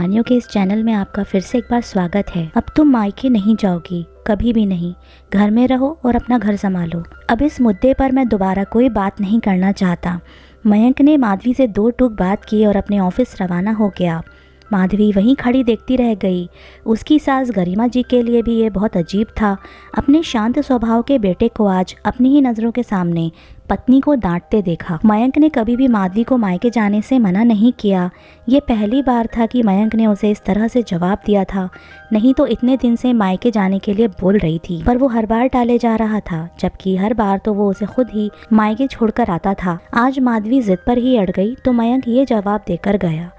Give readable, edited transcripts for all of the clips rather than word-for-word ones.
कहानियों के इस चैनल में आपका फिर से एक बार स्वागत है। अब तुम मायके नहीं जाओगी, कभी भी नहीं। घर में रहो और अपना घर संभालो। अब इस मुद्दे पर मैं दोबारा कोई बात नहीं करना चाहता। मयंक ने माधवी से दो टूक बात की और अपने ऑफिस रवाना हो गया। माधवी वहीं खड़ी देखती रह गई। उसकी सास गरिमा जी के लिए भी ये बहुत अजीब था। अपने शांत स्वभाव के बेटे को आज अपनी ही नज़रों के सामने पत्नी को डांटते देखा। मयंक ने कभी भी माधवी को मायके जाने से मना नहीं किया। ये पहली बार था कि मयंक ने उसे इस तरह से जवाब दिया था। नहीं तो इतने दिन से मायके जाने के लिए बोल रही थी, पर वो हर बार टाले जा रहा था, जबकि हर बार तो वो उसे खुद ही मायके छोड़कर आता था। आज माधवी जिद पर ही अड़ गई तो मयंक ये जवाब देकर गया।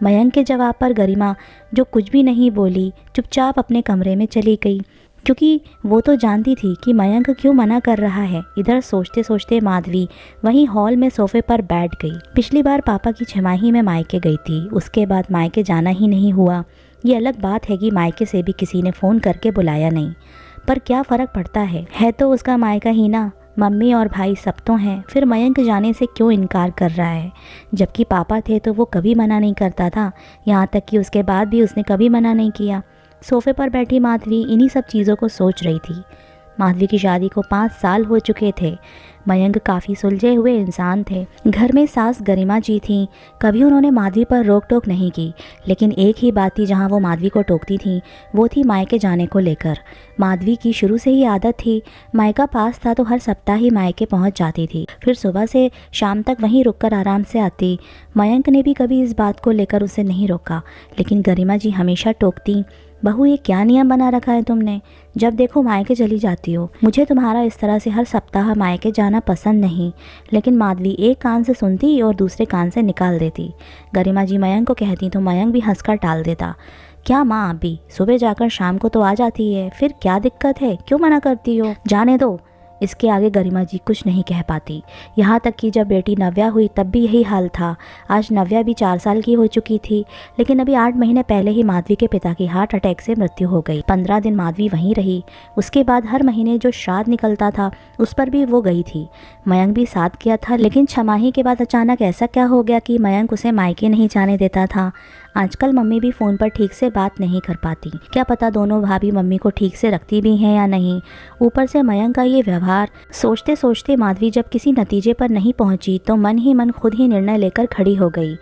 मयंक के जवाब पर गरिमा, जो कुछ भी नहीं बोली, चुपचाप अपने कमरे में चली गई, क्योंकि वो तो जानती थी कि मयंक क्यों मना कर रहा है। इधर सोचते सोचते माधवी वहीं हॉल में सोफे पर बैठ गई। पिछली बार पापा की छमाही में मायके गई थी, उसके बाद मायके जाना ही नहीं हुआ। ये अलग बात है कि मायके से भी किसी ने फ़ोन करके बुलाया नहीं, पर क्या फ़र्क पड़ता है तो उसका मायका ही ना। मम्मी और भाई सब तो हैं, फिर मयंक जाने से क्यों इनकार कर रहा है? जबकि पापा थे तो वो कभी मना नहीं करता था, यहाँ तक कि उसके बाद भी उसने कभी मना नहीं किया। सोफे पर बैठी माधवी इन्हीं सब चीज़ों को सोच रही थी। माधवी की शादी को 5 साल हो चुके थे। मयंक काफ़ी सुलझे हुए इंसान थे। घर में सास गरिमा जी थीं। कभी उन्होंने माधवी पर रोक टोक नहीं की, लेकिन एक ही बात थी जहां वो माधवी को टोकती थीं, वो थी मायके जाने को लेकर। माधवी की शुरू से ही आदत थी, मायका पास था तो हर सप्ताह ही मायके पहुंच जाती थी, फिर सुबह से शाम तक वहीं रुककर आराम से आती। मयंक ने भी कभी इस बात को लेकर उसे नहीं रोका, लेकिन गरिमा जी हमेशा टोकती, बहू ये क्या नियम बना रखा है तुमने? जब देखो मायके चली जाती हो। मुझे तुम्हारा इस तरह से हर सप्ताह मायके जाना पसंद नहीं। लेकिन माधवी एक कान से सुनती और दूसरे कान से निकाल देती। गरिमा जी मयंक को कहती तो मयंक भी हंसकर टाल देता। क्या माँ, अभी सुबह जाकर शाम को तो आ जाती है, फिर क्या दिक्कत है, क्यों मना करती हो? जाने दो। इसके आगे गरिमा जी कुछ नहीं कह पाती। यहाँ तक कि जब बेटी नव्या हुई तब भी यही हाल था। आज नव्या भी 4 साल की हो चुकी थी, लेकिन अभी 8 महीने पहले ही माधवी के पिता की हार्ट अटैक से मृत्यु हो गई। 15 दिन माधवी वहीं रही। उसके बाद हर महीने जो श्राद्ध निकलता था उस पर भी वो गई थी। मयंक भी साथ किया था, लेकिन छमाही के बाद अचानक ऐसा क्या हो गया कि मयंक उसे मायके नहीं जाने देता था। आजकल मम्मी भी फ़ोन पर ठीक से बात नहीं कर पाती। क्या पता दोनों भाभी मम्मी को ठीक से रखती भी हैं या नहीं। ऊपर से मयंक का ये व्यवहार। सोचते सोचते माधवी जब किसी नतीजे पर नहीं पहुंची तो मन ही मन खुद ही निर्णय लेकर खड़ी हो गई।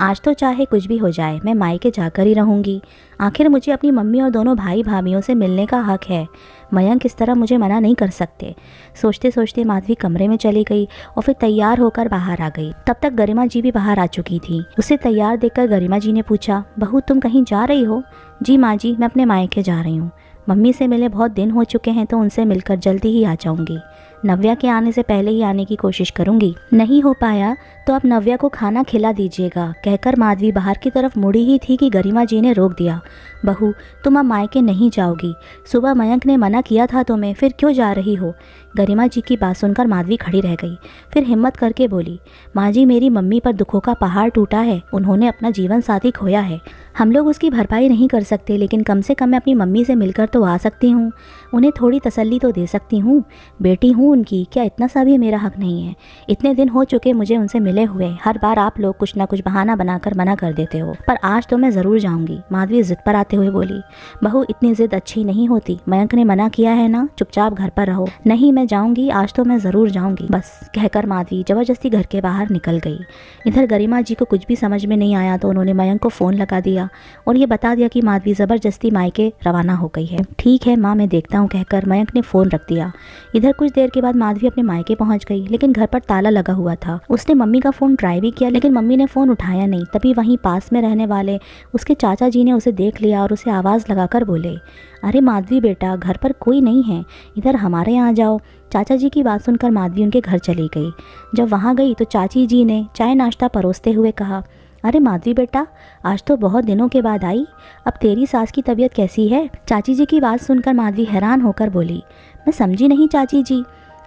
आज तो चाहे कुछ भी हो जाए, मैं मायके जाकर ही रहूँगी। आखिर मुझे अपनी मम्मी और दोनों भाई भाभियों से मिलने का हक है। मयंक इस तरह मुझे मना नहीं कर सकते। सोचते सोचते माधवी कमरे में चली गई और फिर तैयार होकर बाहर आ गई। तब तक गरिमा जी भी बाहर आ चुकी थी। उसे तैयार देखकर गरिमा जी ने पूछा, बहू तुम कहीं जा रही हो? जी माँ जी, मैं अपने मायके जा रही हूँ। मम्मी से मिले बहुत दिन हो चुके हैं तो उनसे मिलकर जल्दी ही आ जाऊँगी। नव्या के आने से पहले ही आने की कोशिश करूंगी। नहीं हो पाया तो आप नव्या को खाना खिला दीजिएगा। कहकर माधवी बाहर की तरफ मुड़ी ही थी कि गरिमा जी ने रोक दिया। बहू तुम अब मायके नहीं जाओगी। सुबह मयंक ने मना किया था तुम्हें, फिर क्यों जा रही हो? गरिमा जी की बात सुनकर माधवी खड़ी रह गई। फिर हिम्मत करके बोली, माँ जी मेरी मम्मी पर दुखों का पहाड़ टूटा है। उन्होंने अपना जीवन साथी खोया है। हम लोग उसकी भरपाई नहीं कर सकते, लेकिन कम से कम मैं अपनी मम्मी से मिलकर तो आ सकती हूँ। उन्हें थोड़ी तसल्ली तो दे सकती हूँ। बेटी हूँ उनकी, क्या इतना सा भी मेरा हक नहीं है? इतने दिन हो चुके मुझे उनसे मिले हुए। हर बार आप लोग कुछ ना कुछ बहाना बनाकर मना कर देते हो, पर आज तो मैं ज़रूर जाऊँगी। माधवी जिद पर आते हुए बोली, बहू इतनी जिद अच्छी नहीं होती। मयंक ने मना किया है ना, चुपचाप घर पर रहो। नहीं मैं जाऊँगी, आज तो मैं ज़रूर जाऊँगी। बस कहकर माधवी ज़बरदस्ती घर के बाहर निकल गई। इधर गरिमा जी को कुछ भी समझ में नहीं आया तो उन्होंने मयंक को फ़ोन लगा दिया और ये बता दिया कि माधवी ज़बरदस्ती मायके रवाना हो गई है। ठीक है माँ, मैं देखता हूँ, कहकर मयंक ने फ़ोन रख दिया। इधर कुछ देर के बाद माधवी अपने मायके पहुँच गई, लेकिन घर पर ताला लगा हुआ था। उसने मम्मी का फ़ोन ट्राई भी किया, लेकिन मम्मी ने फ़ोन उठाया नहीं। तभी वहीं पास में रहने वाले उसके चाचा जी ने उसे देख लिया और उसे आवाज़ लगाकर बोले, अरे माधवी बेटा, घर पर कोई नहीं है, इधर हमारे यहाँ जाओ। चाचा जी की बात सुनकर माधवी उनके घर चली गई। जब वहाँ गई तो चाची जी ने चाय नाश्ता परोसते हुए कहा, अरे माधवी बेटा, आज तो बहुत दिनों के बाद आई। अब तेरी सास की तबीयत कैसी है? चाची जी की बात सुनकर माधवी हैरान होकर बोली, मैं समझी नहीं चाची जी।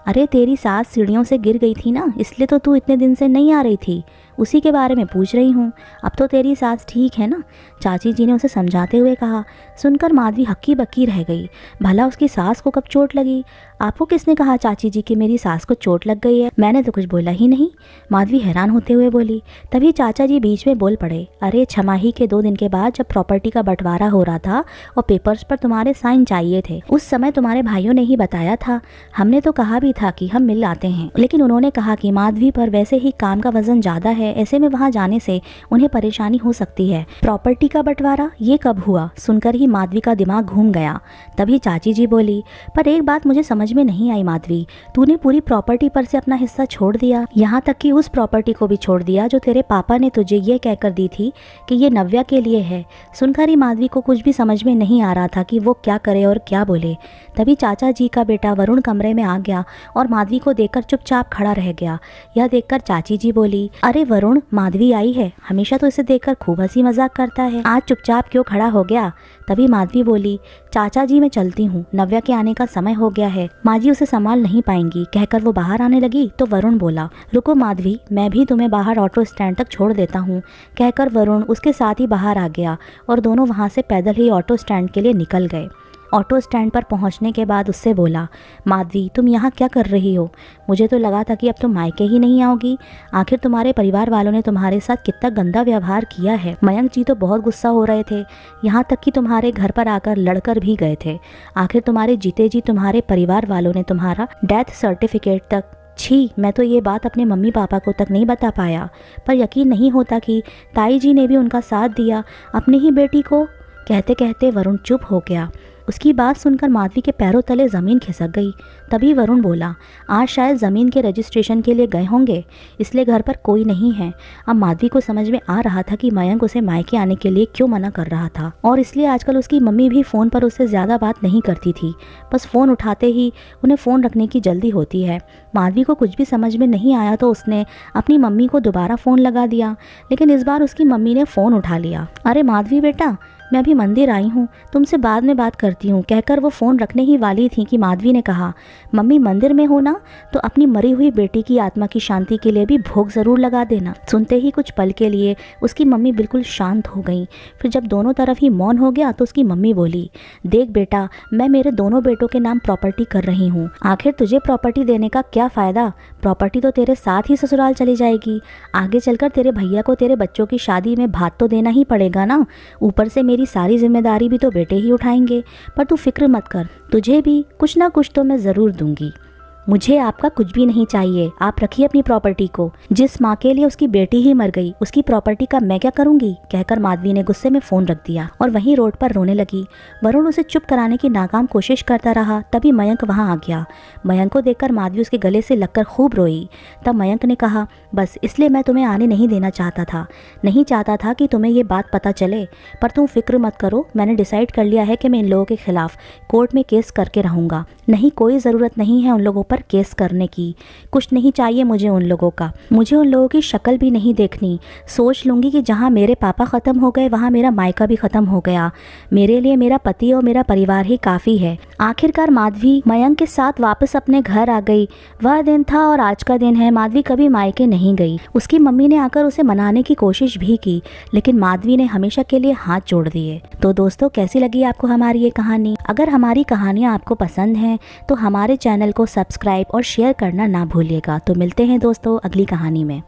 अरे तेरी सास सीढ़ियों से गिर गई थी ना, इसलिए तो तू इतने दिन से नहीं आ रही थी। उसी के बारे में पूछ रही हूँ। अब तो तेरी सास ठीक है ना? चाची जी ने उसे समझाते हुए कहा। सुनकर माधवी हक्की बक्की रह गई। भला उसकी सास को कब चोट लगी? आपको किसने कहा चाची जी कि मेरी सास को चोट लग गई है? मैंने तो कुछ बोला ही नहीं, माधवी हैरान होते हुए बोली। तभी चाचा जी बीच में बोल पड़े। अरे छमाही के 2 दिन के बाद जब प्रॉपर्टी का बंटवारा हो रहा था और पेपर्स पर तुम्हारे साइन चाहिए थे, उस समय तुम्हारे भाइयों ने ही बताया था। हमने तो कहा भी था कि हम मिल आते हैं, लेकिन उन्होंने कहा कि माधवी पर वैसे ही काम का वजन ज्यादा है, ऐसे में वहाँ जाने से उन्हें परेशानी हो सकती है। प्रॉपर्टी का बंटवारा ये कब हुआ? सुनकर ही माधवी का दिमाग घूम गया। तभी चाची जी बोली, पर एक बात मुझे समझ में नहीं आई माधवी, तूने पूरी प्रॉपर्टी पर से अपना हिस्सा छोड़ दिया, यहाँ तक कि उस प्रॉपर्टी को भी छोड़ दिया जो तेरे पापा ने तुझे ये कहकर दी थी कि ये नव्या के लिए है। सुनकर ही माधवी को कुछ भी समझ में नहीं आ रहा था कि वो क्या करे और क्या बोले। तभी चाचा जी का बेटा वरुण कमरे में आ गया और माधवी को देखकर चुपचाप खड़ा रह गया। यह देखकर चाची जी बोली, अरे वरुण, माधवी आई है, हमेशा तो इसे देखकर खूब हंसी मजाक करता है, आज चुपचाप क्यों खड़ा हो गया? तभी माधवी बोली, चाचा जी मैं चलती हूँ, नव्या के आने का समय हो गया है, माँ जी उसे संभाल नहीं पाएंगी। कहकर वो बाहर आने लगी तो वरुण बोला, रुको माधवी, मैं भी तुम्हें बाहर ऑटो स्टैंड तक छोड़ देता हूँ। कहकर वरुण उसके साथ ही बाहर आ गया और दोनों वहाँ से पैदल ही ऑटो स्टैंड के लिए निकल गए। ऑटो स्टैंड पर पहुंचने के बाद उससे बोला, माधवी तुम यहाँ क्या कर रही हो? मुझे तो लगा था कि अब तुम मायके ही नहीं आओगी। आखिर तुम्हारे परिवार वालों ने तुम्हारे साथ कितना गंदा व्यवहार किया है। मयंक जी तो बहुत गुस्सा हो रहे थे, यहाँ तक कि तुम्हारे घर पर आकर लड़कर भी गए थे। आखिर तुम्हारे जीते जी तुम्हारे परिवार वालों ने तुम्हारा डेथ सर्टिफिकेट तक, छी, मैं तो ये बात अपने मम्मी पापा को तक नहीं बता पाया, पर यकीन नहीं होता कि ताई जी ने भी उनका साथ दिया अपनी ही बेटी को। कहते कहते वरुण चुप हो गया। उसकी बात सुनकर माधवी के पैरों तले ज़मीन खिसक गई। तभी वरुण बोला, आज शायद ज़मीन के रजिस्ट्रेशन के लिए गए होंगे, इसलिए घर पर कोई नहीं है। अब माधवी को समझ में आ रहा था कि मयंक उसे मायके आने के लिए क्यों मना कर रहा था, और इसलिए आजकल उसकी मम्मी भी फ़ोन पर उससे ज़्यादा बात नहीं करती थी। बस फ़ोन उठाते ही उन्हें फ़ोन रखने की जल्दी होती है। माधवी को कुछ भी समझ में नहीं आया तो उसने अपनी मम्मी को दोबारा फ़ोन लगा दिया, लेकिन इस बार उसकी मम्मी ने फ़ोन उठा लिया। अरे माधवी बेटा, मैं अभी मंदिर आई हूँ, तुमसे बाद में बात करती हूँ। कहकर वो फ़ोन रखने ही वाली थी कि माधवी ने कहा, मम्मी मंदिर में हो ना, तो अपनी मरी हुई बेटी की आत्मा की शांति के लिए भी भोग ज़रूर लगा देना। सुनते ही कुछ पल के लिए उसकी मम्मी बिल्कुल शांत हो गई। फिर जब दोनों तरफ ही मौन हो गया तो उसकी मम्मी बोली, देख बेटा, मैं मेरे दोनों बेटों के नाम प्रॉपर्टी कर रही हूँ। आखिर तुझे प्रॉपर्टी देने का क्या फ़ायदा? प्रॉपर्टी तो तेरे साथ ही ससुराल चली जाएगी। आगे चलकर तेरे भैया को तेरे बच्चों की शादी में भात तो देना ही पड़ेगा ना। ऊपर से मेरी सारी जिम्मेदारी भी तो बेटे ही उठाएंगे। पर तू फिक्र मत कर, तुझे भी कुछ ना कुछ तो मैं ज़रूर दूंगी। मुझे आपका कुछ भी नहीं चाहिए, आप रखिए अपनी प्रॉपर्टी को। जिस माँ के लिए उसकी बेटी ही मर गई, उसकी प्रॉपर्टी का मैं क्या करूंगी? कहकर माधवी ने गुस्से में फ़ोन रख दिया और वहीं रोड पर रोने लगी। वरुण उसे चुप कराने की नाकाम कोशिश करता रहा। तभी मयंक वहाँ आ गया। मयंक को देखकर माधवी उसके गले से लगकर खूब रोई। तब मयंक ने कहा, बस इसलिए मैं तुम्हें आने नहीं देना चाहता था, नहीं चाहता था कि तुम्हें ये बात पता चले। पर तुम फिक्र मत करो, मैंने डिसाइड कर लिया है कि मैं इन लोगों के खिलाफ कोर्ट में केस करके रहूँगा। नहीं, कोई ज़रूरत नहीं है उन लोगों पर केस करने की। कुछ नहीं चाहिए मुझे उन लोगों का, मुझे उन लोगों की शक्ल भी नहीं देखनी। सोच लूँगी कि जहाँ मेरे पापा ख़त्म हो गए वहाँ मेरा मायका भी ख़त्म हो गया। मेरे लिए मेरा पति और मेरा परिवार ही काफ़ी है। आखिरकार माधवी मयंक के साथ वापस अपने घर आ गई। वह दिन था और आज का दिन है। माधवी कभी मायके नहीं गई। उसकी मम्मी ने आकर उसे मनाने की कोशिश भी की, लेकिन माधवी ने हमेशा के लिए हाथ जोड़ दिए। तो दोस्तों, कैसी लगी आपको हमारी ये कहानी? अगर हमारी कहानियाँ आपको पसंद हैं तो हमारे चैनल को सब्सक्राइब और शेयर करना ना भूलिएगा। तो मिलते हैं दोस्तों अगली कहानी में।